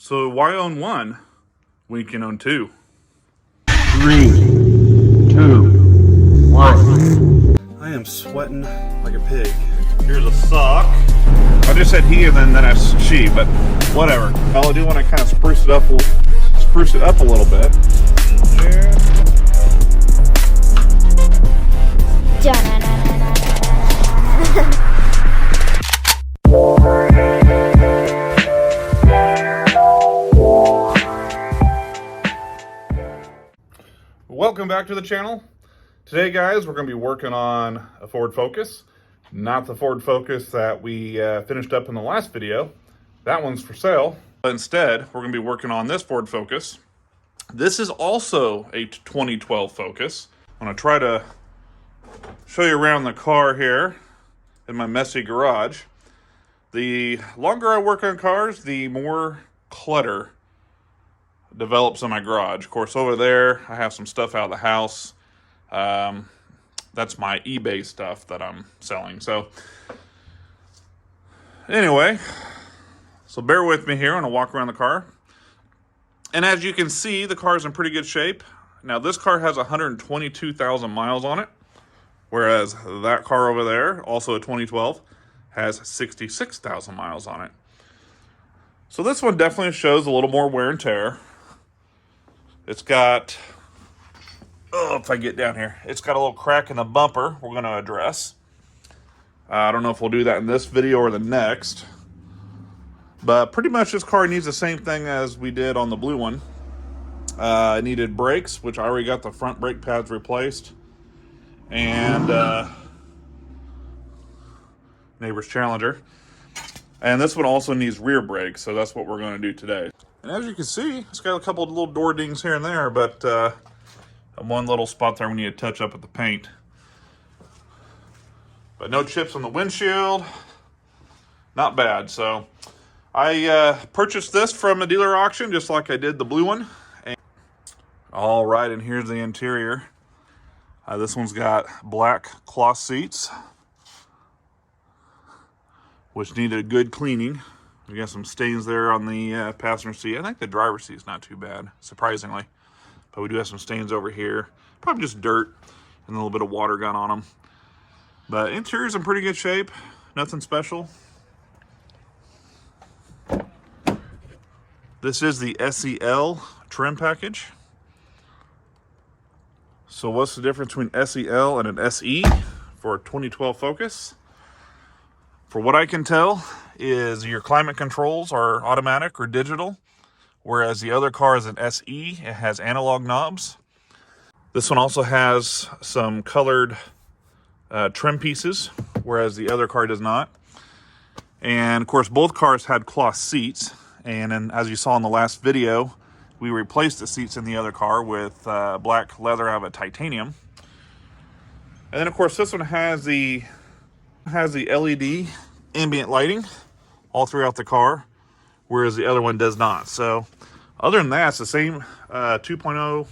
So why own one when you can own two? 3, 2, 1. I am sweating like a pig. Here's a sock. I just said he and then that's she, but whatever. All I do want to kind of spruce it up a little bit. There. Welcome back to the channel. Today, guys, we're going to be working on a Ford Focus. Not the Ford Focus that we finished up in the last video. That one's for sale. Instead, we're going to be working on this Ford Focus. This is also a 2012 Focus. I'm going to try to show you around the car here in my messy garage. The longer I work on cars, the more clutter develops in my garage. Of course, over there, I have some stuff out of the house. That's my eBay stuff that I'm selling. So anyway, so bear with me here. I'm gonna walk around the car. And as you can see, the car is in pretty good shape. Now this car has 122,000 miles on it, whereas that car over there, also a 2012, has 66,000 miles on it. So this one definitely shows a little more wear and tear. It's got, if I get down here, it's got a little crack in the bumper we're going to address. I don't know if we'll do that in this video or the next. But pretty much this car needs the same thing as we did on the blue one. It needed brakes, which I already got the front brake pads replaced. And neighbor's Challenger. And this one also needs rear brakes, so that's what we're going to do today. And as you can see, it's got a couple of little door dings here and there, but one little spot there we need to touch up with the paint. But no chips on the windshield. Not bad. So I purchased this from a dealer auction, just like I did the blue one. And all right, and here's the interior. This one's got black cloth seats, which needed a good cleaning. We got some stains there on the passenger seat. I think the driver's seat's not too bad, surprisingly. But we do have some stains over here. Probably just dirt and a little bit of water got on them. But interior's in pretty good shape. Nothing special. This is the SEL trim package. So what's the difference between SEL and an SE for a 2012 Focus? For what I can tell is your climate controls are automatic or digital, whereas the other car is an SE. It has analog knobs. This one also has some colored trim pieces, whereas the other car does not. And of course, both cars had cloth seats. And then, as you saw in the last video, we replaced the seats in the other car with black leather out of a titanium. And then, of course, this one has the LED ambient lighting all throughout the car, whereas the other one does not. So other than that, it's the same 2.0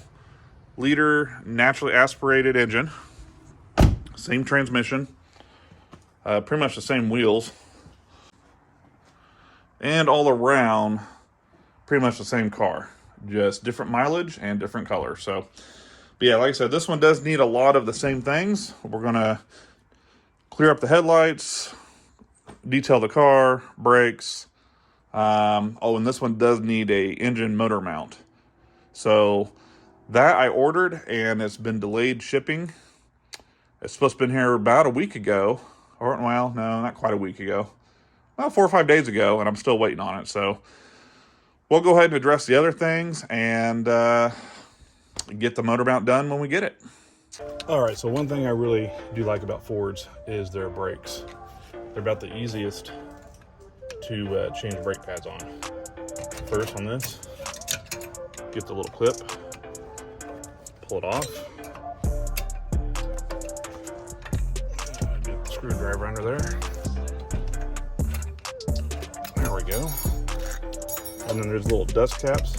liter naturally aspirated engine, same transmission, pretty much the same wheels, and all around pretty much the same car, just different mileage and different color. So but yeah, like I said, this one does need a lot of the same things. We're gonna clear up the headlights, detail the car, brakes. And this one does need a engine motor mount. So that I ordered and it's been delayed shipping. It's supposed to have been here about a week ago. Or, well, no, not quite a week ago. Well, 4 or 5 days ago, and I'm still waiting on it. So we'll go ahead and address the other things and get the motor mount done when we get it. All right, so one thing I really do like about Fords is their brakes. They're about the easiest to change brake pads on. First on this, get the little clip, pull it off. Get the screwdriver under there. There we go. And then there's little dust caps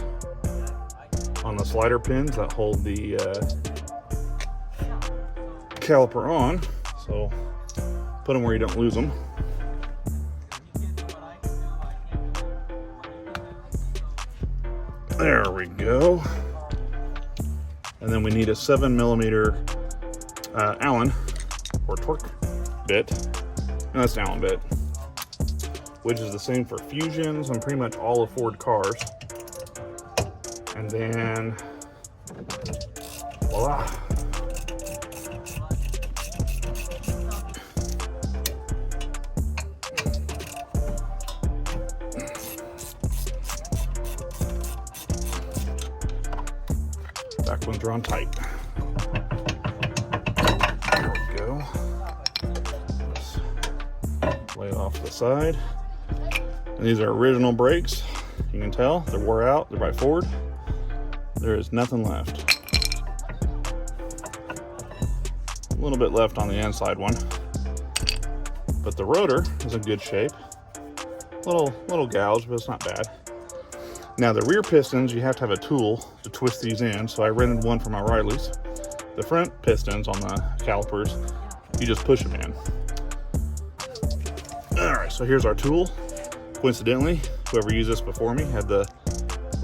on the slider pins that hold the caliper on. So put them where you don't lose them. There we go. And then we need a 7mm Allen or torque bit. And that's an Allen bit, which is the same for Fusions and pretty much all of Ford cars. And then, voila. Back ones are on tight. There we go. Let's lay it off to the side. And these are original brakes. You can tell they're wore out. They're by Ford. There is nothing left. A little bit left on the inside one, but the rotor is in good shape. Little gouge, but it's not bad. Now the rear pistons, you have to have a tool to twist these in. So I rented one from O'Reilly's. The front pistons on the calipers, you just push them in. All right, so here's our tool. Coincidentally, whoever used this before me had the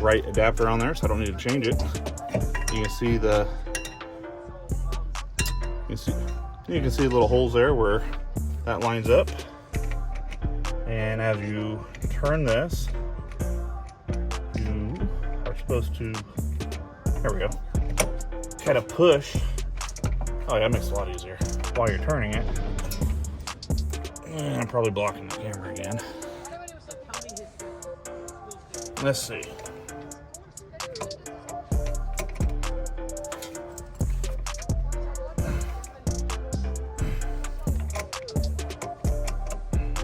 right adapter on there, so I don't need to change it. You can see you can see little holes there where that lines up. And as you turn this, you are supposed to, there we go, kind of push. Oh yeah, that makes it a lot easier while you're turning it. And I'm probably blocking the camera again. Let's see.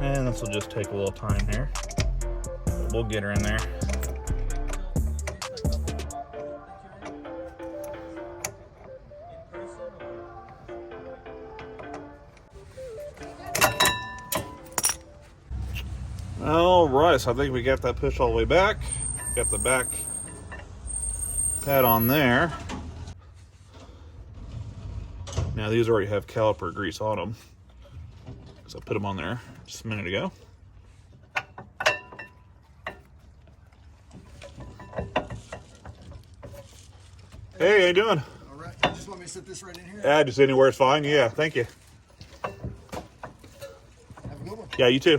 And this will just take a little time here, but we'll get her in there. All right, so I think we got that push all the way back. Got the back pad on there. Now these already have caliper grease on them, because I put them on there just a minute ago. Hey, how you doing? All right, just want me to set this right in here? Yeah, just anywhere is fine. Yeah, thank you. Have a good one. Yeah, you too.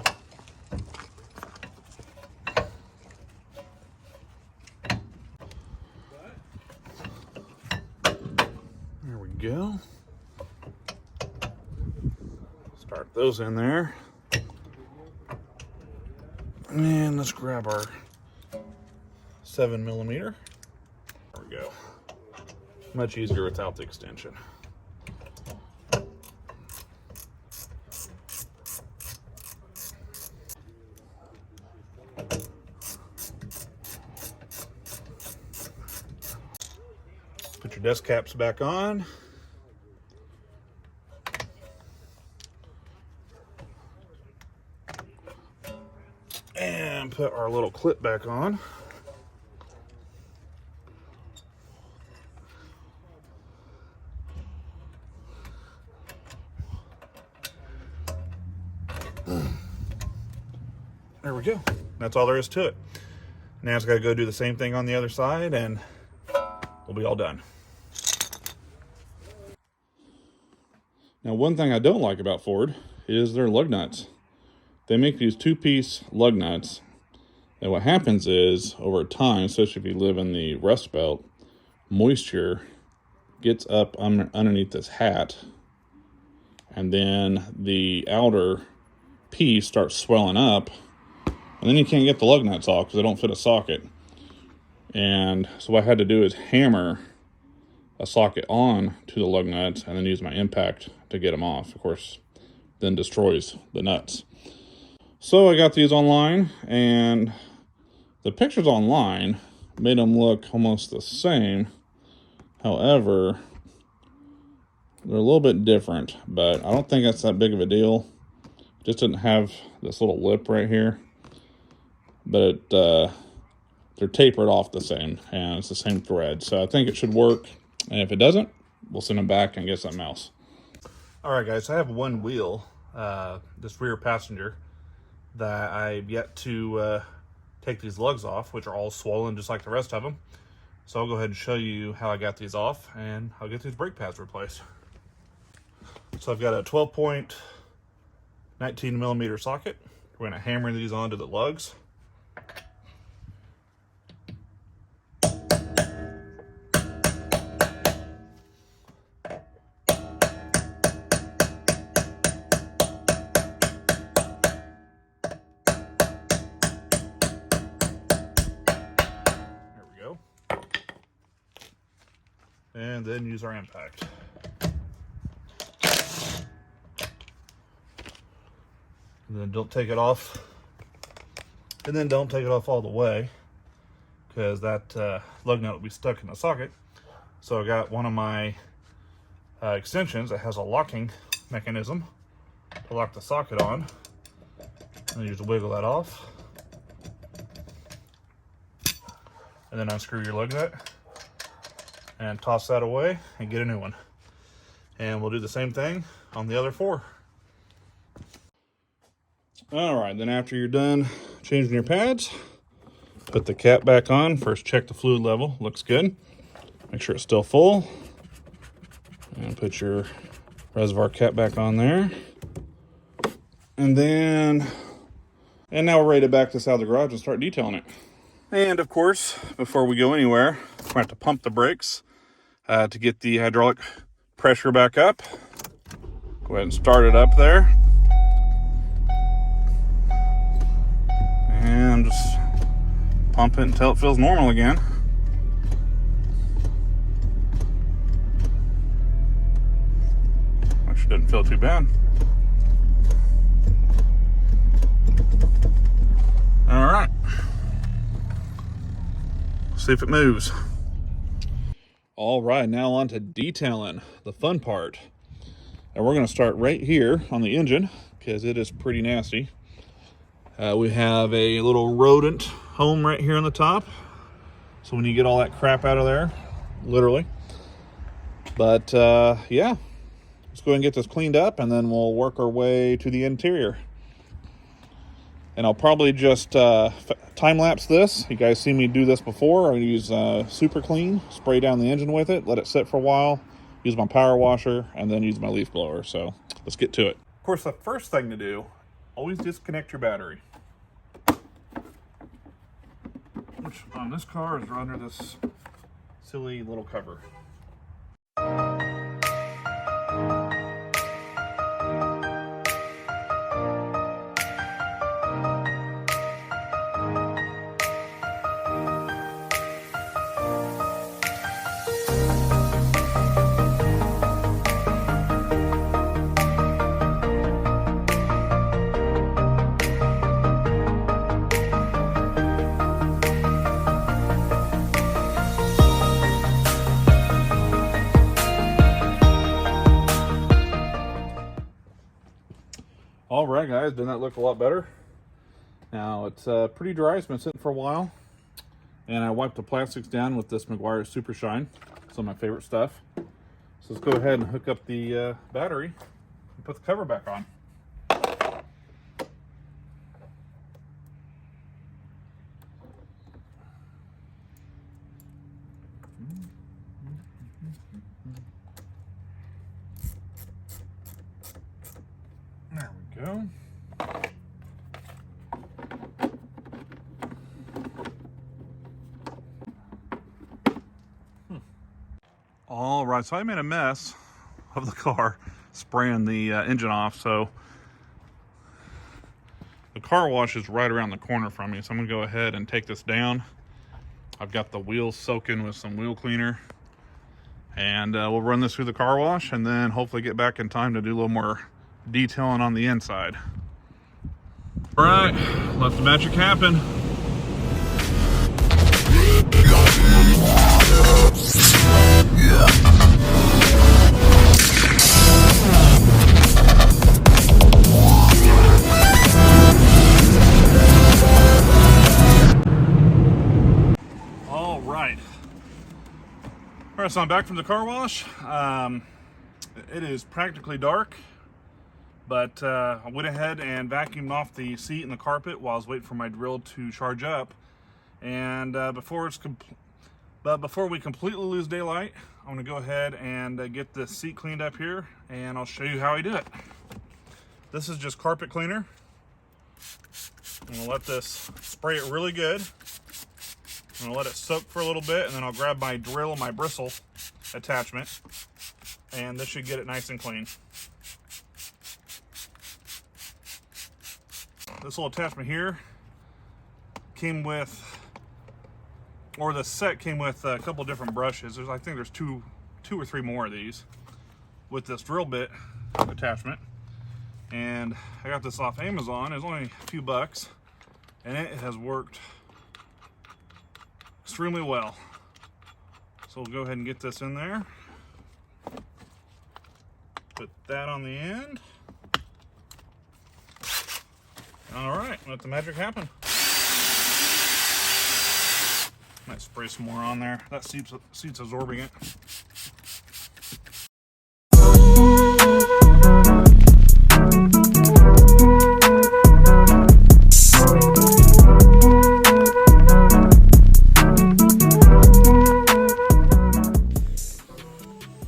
There we go. Start those in there. And let's grab our 7mm. There we go. Much easier without the extension. Put your desk caps back on. And put our little clip back on. There we go. That's all there is to it. Now it's got to go do the same thing on the other side and we'll be all done. Now, one thing I don't like about Ford is their lug nuts. They make these two-piece lug nuts, and what happens is, over time, especially if you live in the Rust Belt, moisture gets up underneath this hat, and then the outer piece starts swelling up, and then you can't get the lug nuts off because they don't fit a socket. And so what I had to do is hammer a socket on to the lug nuts and then use my impact to get them off. Of course, then destroys the nuts. So I got these online, and the pictures online made them look almost the same. However, they're a little bit different, but I don't think that's that big of a deal. Just didn't have this little lip right here, but they're tapered off the same, and it's the same thread. So I think it should work, and if it doesn't, we'll send them back and get something else. All right, guys, I have one wheel, this rear passenger, that I've yet to take these lugs off, which are all swollen just like the rest of them. So I'll go ahead and show you how I got these off, and I'll get these brake pads replaced. So I've got a 12-point 19mm socket. We're going to hammer these onto the lugs. And then use our impact. And then don't take it off. And then don't take it off all the way, because that lug nut will be stuck in the socket. So I got one of my extensions that has a locking mechanism to lock the socket on. And you just wiggle that off. And then unscrew your lug nut and toss that away and get a new one. And we'll do the same thing on the other 4. All right, then after you're done changing your pads, put the cap back on. First check the fluid level, looks good. Make sure it's still full. And put your reservoir cap back on there. And now we're ready to back this out of the garage and start detailing it. And of course, before we go anywhere, we're going to have to pump the brakes to get the hydraulic pressure back up. Go ahead and start it up there. And just pump it until it feels normal again. Actually, doesn't feel too bad. All right. See if it moves. All right, now on to detailing, the fun part. And we're going to start right here on the engine because it is pretty nasty. We have a little rodent home right here on the top. So when you get all that crap out of there, literally. But yeah, let's go ahead and get this cleaned up and then we'll work our way to the interior. And I'll probably just time-lapse this. You guys seen me do this before. I'm going to use Super Clean, spray down the engine with it, let it sit for a while, use my power washer, and then use my leaf blower. So let's get to it. Of course, the first thing to do, always disconnect your battery. Which on this car is under this silly little cover. All right, guys, doesn't that look a lot better? Now, it's pretty dry. It's been sitting for a while. And I wiped the plastics down with this Meguiar's Super Shine. Some of my favorite stuff. So let's go ahead and hook up the battery and put the cover back on. There we go. All right, so I made a mess of the car spraying the engine off. So the car wash is right around the corner from me. So I'm gonna go ahead and take this down. I've got the wheels soaking with some wheel cleaner. And we'll run this through the car wash and then hopefully get back in time to do a little more detailing on the inside. All right, let the magic happen. All right. All right, so I'm back from the car wash. It is practically dark. But I went ahead and vacuumed off the seat and the carpet while I was waiting for my drill to charge up. And before we completely lose daylight, I'm going to go ahead and get the seat cleaned up here, and I'll show you how I do it. This is just carpet cleaner. I'm going to let this spray it really good. I'm going to let it soak for a little bit, and then I'll grab my drill and my bristle attachment, and this should get it nice and clean. This little attachment here came with, or the set came with a couple different brushes. I think there's two or three more of these with this drill bit attachment. And I got this off Amazon. It's only a few bucks, and it has worked extremely well. So we'll go ahead and get this in there. Put that on the end. All right, let the magic happen. Might spray some more on there. That seat's absorbing it.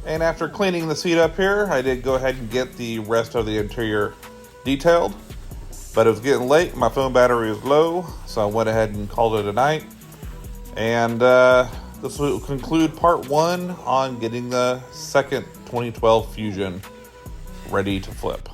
And after cleaning the seat up here, I did go ahead and get the rest of the interior detailed. But it was getting late, my phone battery was low, so I went ahead and called it a night. And this will conclude part 1 on getting the second 2012 Fusion ready to flip.